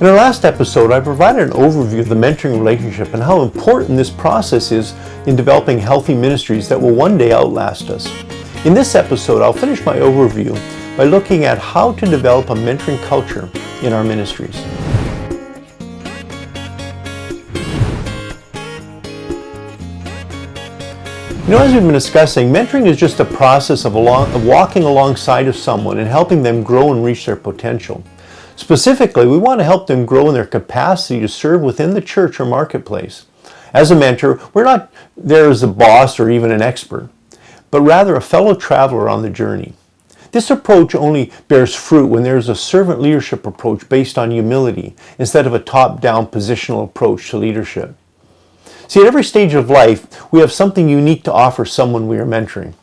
In our last episode, I provided an overview of the mentoring relationship and how important this process is in developing healthy ministries that will one day outlast us. In this episode, I'll finish my overview by looking at how to develop a mentoring culture in our ministries. As we've been discussing, mentoring is just a process of walking alongside of someone and helping them grow and reach their potential. Specifically, we want to help them grow in their capacity to serve within the church or marketplace. As a mentor, we're not there as a boss or even an expert, but rather a fellow traveler on the journey. This approach only bears fruit when there is a servant leadership approach based on humility instead of a top-down positional approach to leadership. See, at every stage of life, we have something unique to offer someone we are mentoring.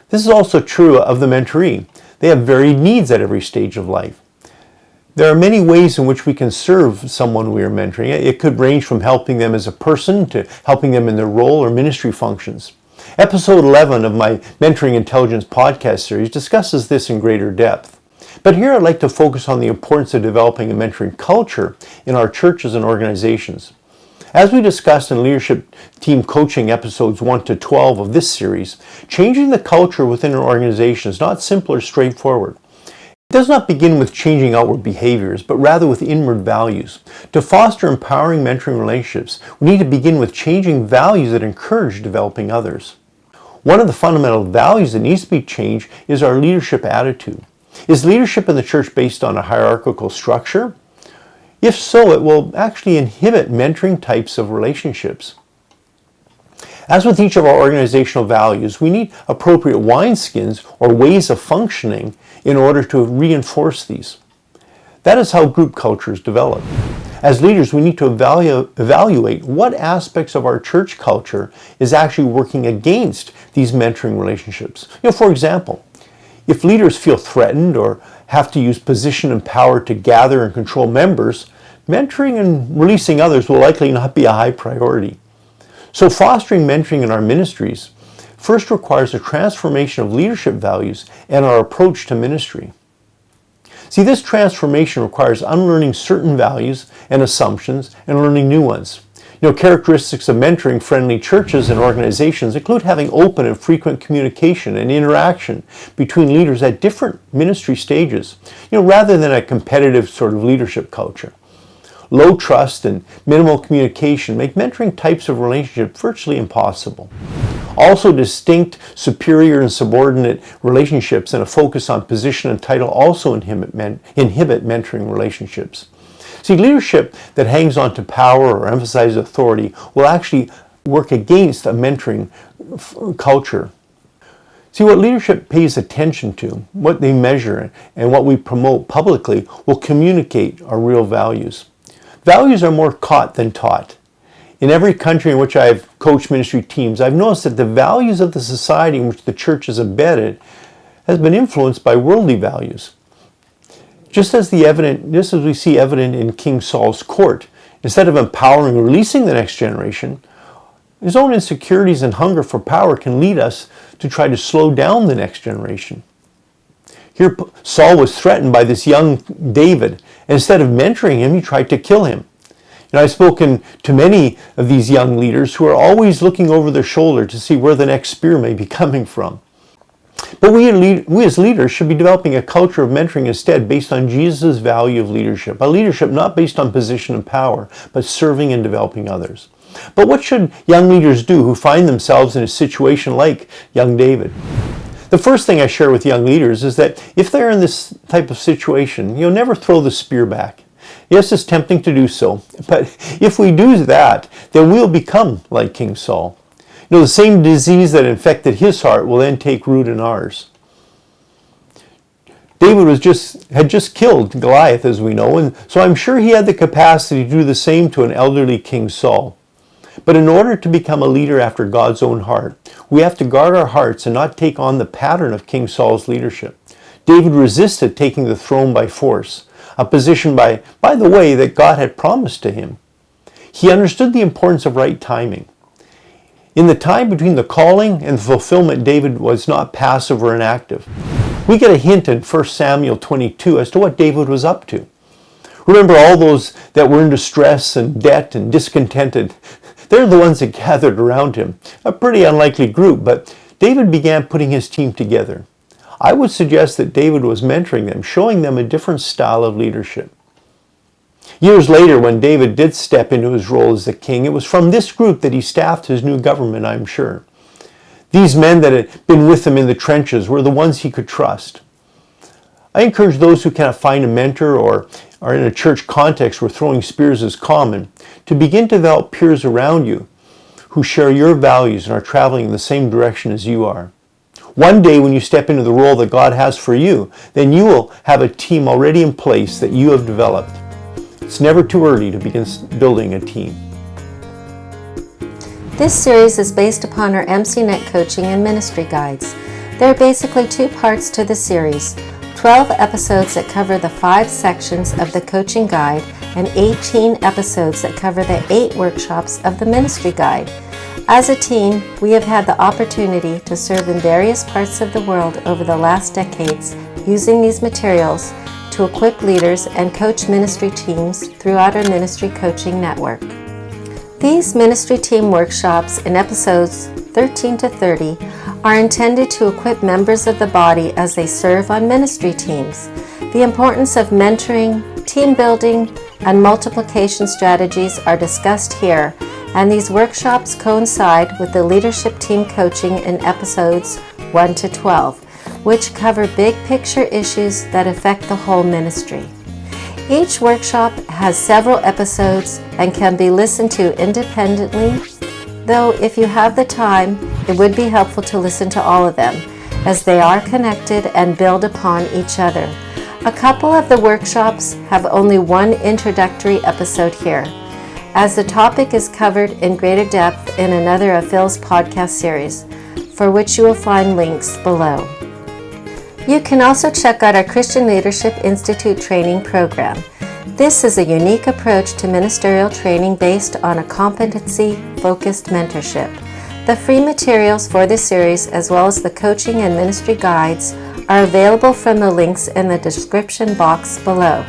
This is also true of the mentoree. They have varied needs at every stage of life. There are many ways in which we can serve someone we are mentoring. It could range from helping them as a person to helping them in their role or ministry functions. Episode 11 of my Mentoring Intelligence podcast series discusses this in greater depth. But here I'd like to focus on the importance of developing a mentoring culture in our churches and organizations. As we discussed in leadership team coaching episodes 1 to 12 of this series, changing the culture within an organization is not simple or straightforward. It does not begin with changing outward behaviors, but rather with inward values. To foster empowering mentoring relationships, we need to begin with changing values that encourage developing others. One of the fundamental values that needs to be changed is our leadership attitude. Is leadership in the church based on a hierarchical structure? If so, it will actually inhibit mentoring types of relationships. As with each of our organizational values, we need appropriate wineskins or ways of functioning in order to reinforce these. That is how group cultures develop. As leaders, we need to evaluate what aspects of our church culture is actually working against these mentoring relationships. For example, if leaders feel threatened or have to use position and power to gather and control members, mentoring and releasing others will likely not be a high priority. So fostering mentoring in our ministries first requires a transformation of leadership values and our approach to ministry. See, this transformation requires unlearning certain values and assumptions and learning new ones. Characteristics of mentoring-friendly churches and organizations include having open and frequent communication and interaction between leaders at different ministry stages, rather than a competitive sort of leadership culture. Low trust and minimal communication make mentoring types of relationship virtually impossible. Also, distinct superior and subordinate relationships and a focus on position and title also inhibit mentoring relationships. See, leadership that hangs on to power or emphasizes authority will actually work against a mentoring culture. See, what leadership pays attention to, what they measure, and what we promote publicly will communicate our real values. Values are more caught than taught. In every country in which I've coached ministry teams, I've noticed that the values of the society in which the church is embedded has been influenced by worldly values. Just as we see evident in King Saul's court, instead of empowering and releasing the next generation, his own insecurities and hunger for power can lead us to try to slow down the next generation. Here, Saul was threatened by this young David. Instead of mentoring him, he tried to kill him. I've spoken to many of these young leaders who are always looking over their shoulder to see where the next spear may be coming from. But we as leaders should be developing a culture of mentoring instead based on Jesus' value of leadership. A leadership not based on position and power, but serving and developing others. But what should young leaders do who find themselves in a situation like young David? The first thing I share with young leaders is that if they're in this type of situation, never throw the spear back. Yes, it's tempting to do so, but if we do that, then we'll become like King Saul. The same disease that infected his heart will then take root in ours. David had just killed Goliath, as we know, and so I'm sure he had the capacity to do the same to an elderly King Saul. But in order to become a leader after God's own heart, we have to guard our hearts and not take on the pattern of King Saul's leadership. David resisted taking the throne by force, a position, by the way, that God had promised to him. He understood the importance of right timing. In the time between the calling and the fulfillment, David was not passive or inactive. We get a hint in 1 Samuel 22 as to what David was up to. Remember all those that were in distress and debt and discontented. They're the ones that gathered around him. A pretty unlikely group, but David began putting his team together. I would suggest that David was mentoring them, showing them a different style of leadership. Years later, when David did step into his role as the king, it was from this group that he staffed his new government, I'm sure. These men that had been with him in the trenches were the ones he could trust. I encourage those who cannot find a mentor or are in a church context where throwing spears is common to begin to develop peers around you who share your values and are traveling in the same direction as you are. One day when you step into the role that God has for you, then you will have a team already in place that you have developed. It's never too early to begin building a team. This series is based upon our MCNet coaching and ministry guides. There are basically 2 parts to the series, 12 episodes that cover the 5 sections of the coaching guide and 18 episodes that cover the 8 workshops of the ministry guide. As a team, we have had the opportunity to serve in various parts of the world over the last decades using these materials to equip leaders and coach ministry teams throughout our ministry coaching network. These ministry team workshops in episodes 13 to 30 are intended to equip members of the body as they serve on ministry teams. The importance of mentoring, team building, and multiplication strategies are discussed here, and these workshops coincide with the leadership team coaching in episodes 1 to 12, which cover big picture issues that affect the whole ministry. Each workshop has several episodes and can be listened to independently, though if you have the time, it would be helpful to listen to all of them, as they are connected and build upon each other. A couple of the workshops have only one introductory episode here, as the topic is covered in greater depth in another of Phil's podcast series, for which you will find links below. You can also check out our Christian Leadership Institute training program. This is a unique approach to ministerial training based on a competency-focused mentorship. The free materials for this series, as well as the coaching and ministry guides, are available from the links in the description box below.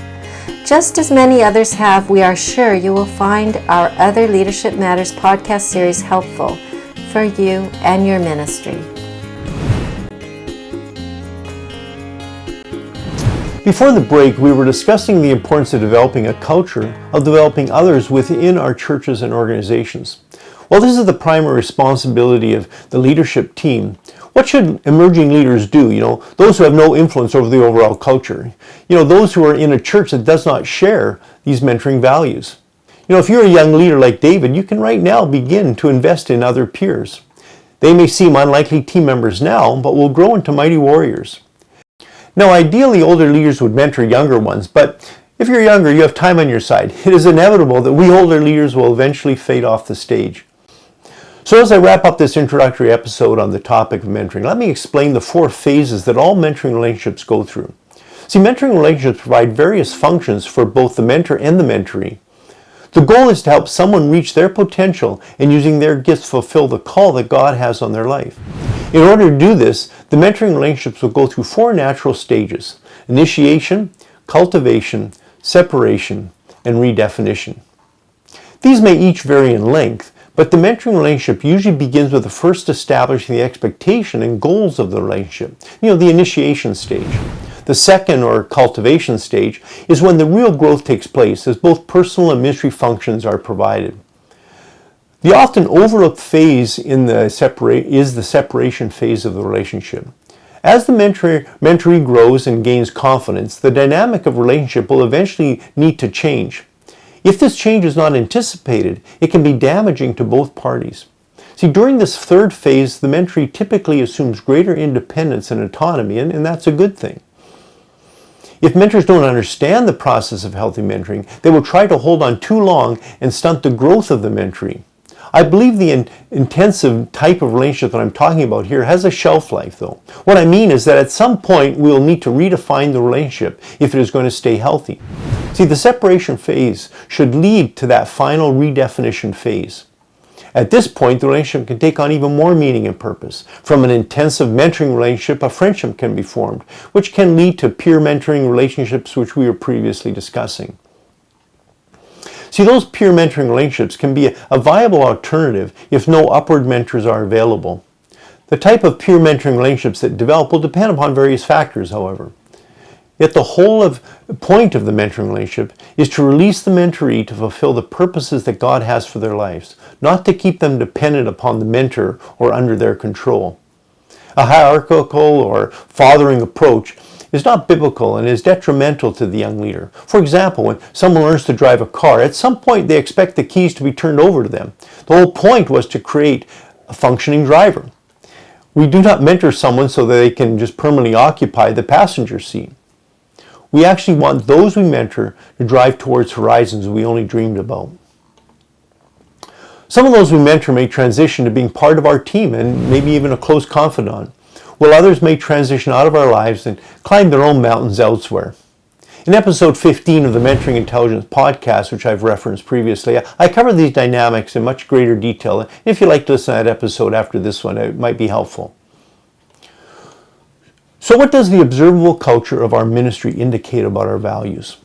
Just as many others have, we are sure you will find our other Leadership Matters podcast series helpful for you and your ministry. Before the break, we were discussing the importance of developing a culture of developing others within our churches and organizations. While this is the primary responsibility of the leadership team, what should emerging leaders do? Those who have no influence over the overall culture. Those who are in a church that does not share these mentoring values. If you're a young leader like David, you can right now begin to invest in other peers. They may seem unlikely team members now, but will grow into mighty warriors. Now, ideally, older leaders would mentor younger ones, but if you're younger, you have time on your side. It is inevitable that we older leaders will eventually fade off the stage. So as I wrap up this introductory episode on the topic of mentoring, let me explain the 4 phases that all mentoring relationships go through. See, mentoring relationships provide various functions for both the mentor and the mentee. The goal is to help someone reach their potential and using their gifts fulfill the call that God has on their life. In order to do this, the mentoring relationships will go through 4 natural stages: initiation, cultivation, separation, and redefinition. These may each vary in length, but the mentoring relationship usually begins with the first establishing the expectation and goals of the relationship, the initiation stage. The second, or cultivation stage, is when the real growth takes place as both personal and ministry functions are provided. The often overlooked phase is the separation phase of the relationship. As the mentoree grows and gains confidence, the dynamic of relationship will eventually need to change. If this change is not anticipated, it can be damaging to both parties. See, during this 3rd phase, the mentoree typically assumes greater independence and autonomy, and that's a good thing. If mentors don't understand the process of healthy mentoring, they will try to hold on too long and stunt the growth of the mentoree. I believe the intensive type of relationship that I'm talking about here has a shelf life, though. What I mean is that at some point we'll need to redefine the relationship if it is going to stay healthy. See, the separation phase should lead to that final redefinition phase. At this point, the relationship can take on even more meaning and purpose. From an intensive mentoring relationship, a friendship can be formed, which can lead to peer mentoring relationships, which we were previously discussing. See, those peer mentoring relationships can be a viable alternative if no upward mentors are available. The type of peer mentoring relationships that develop will depend upon various factors, however. Yet the whole point of the mentoring relationship is to release the mentoree to fulfill the purposes that God has for their lives, not to keep them dependent upon the mentor or under their control. A hierarchical or fathering approach is not biblical and is detrimental to the young leader. For example, when someone learns to drive a car, at some point they expect the keys to be turned over to them. The whole point was to create a functioning driver. We do not mentor someone so that they can just permanently occupy the passenger seat. We actually want those we mentor to drive towards horizons we only dreamed about. Some of those we mentor may transition to being part of our team and maybe even a close confidant, while others may transition out of our lives and climb their own mountains elsewhere. In episode 15 of the Mentoring Intelligence podcast, which I've referenced previously, I cover these dynamics in much greater detail. If you'd like to listen to that episode after this one, it might be helpful. So what does the observable culture of our ministry indicate about our values?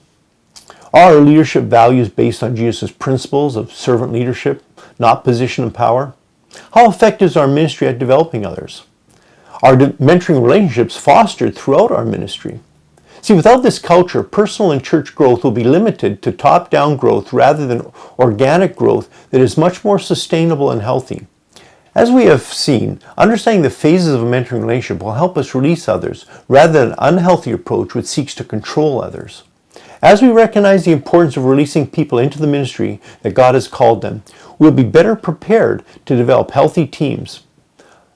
Are our leadership values based on Jesus' principles of servant leadership, not position and power? How effective is our ministry at developing others? Are mentoring relationships fostered throughout our ministry? See, without this culture, personal and church growth will be limited to top-down growth rather than organic growth that is much more sustainable and healthy. As we have seen, understanding the phases of a mentoring relationship will help us release others rather than an unhealthy approach which seeks to control others. As we recognize the importance of releasing people into the ministry that God has called them, we'll be better prepared to develop healthy teams.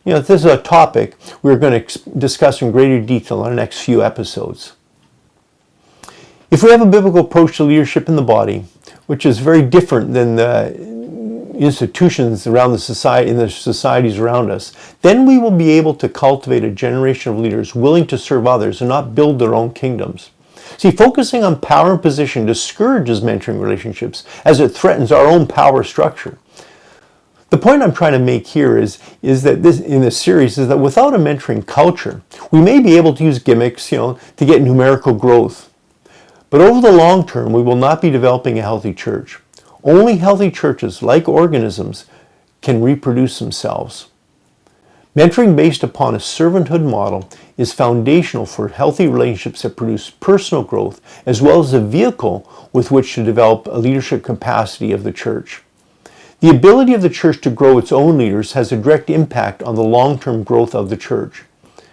This is a topic we're going to discuss in greater detail in our next few episodes. If we have a biblical approach to leadership in the body, which is very different than the institutions around the society, in the societies around us, then we will be able to cultivate a generation of leaders willing to serve others and not build their own kingdoms. See, focusing on power and position discourages mentoring relationships as it threatens our own power structure. The point I'm trying to make here is that in this series is that without a mentoring culture, we may be able to use gimmicks, to get numerical growth. But over the long term, we will not be developing a healthy church. Only healthy churches, like organisms, can reproduce themselves. Mentoring based upon a servanthood model is foundational for healthy relationships that produce personal growth, as well as a vehicle with which to develop a leadership capacity of the church. The ability of the church to grow its own leaders has a direct impact on the long-term growth of the church.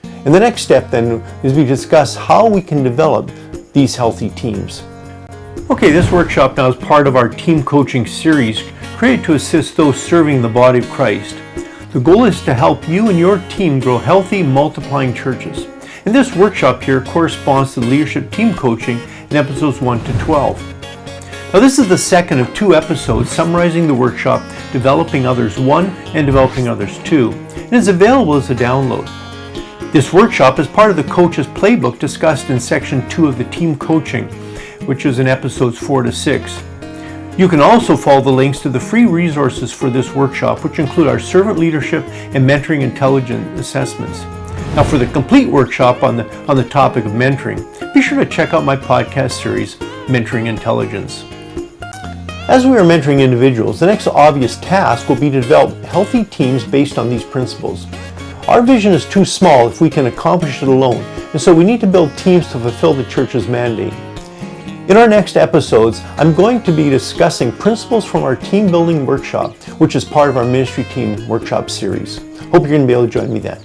And the next step then is we discuss how we can develop these healthy teams. Okay, this workshop now is part of our team coaching series created to assist those serving the body of Christ. The goal is to help you and your team grow healthy, multiplying churches. And this workshop here corresponds to the leadership team coaching in episodes 1 to 12. Now this is the second of 2 episodes summarizing the workshop Developing Others 1 and Developing Others 2. It is available as a download. This workshop is part of the coach's playbook discussed in section 2 of the team coaching, which is in episodes 4 to 6. You can also follow the links to the free resources for this workshop, which include our servant leadership and mentoring intelligence assessments. Now for the complete workshop on the topic of mentoring, be sure to check out my podcast series, Mentoring Intelligence. As we are mentoring individuals, the next obvious task will be to develop healthy teams based on these principles. Our vision is too small if we can accomplish it alone, and so we need to build teams to fulfill the church's mandate. In our next episodes, I'm going to be discussing principles from our team building workshop, which is part of our ministry team workshop series. Hope you're going to be able to join me then.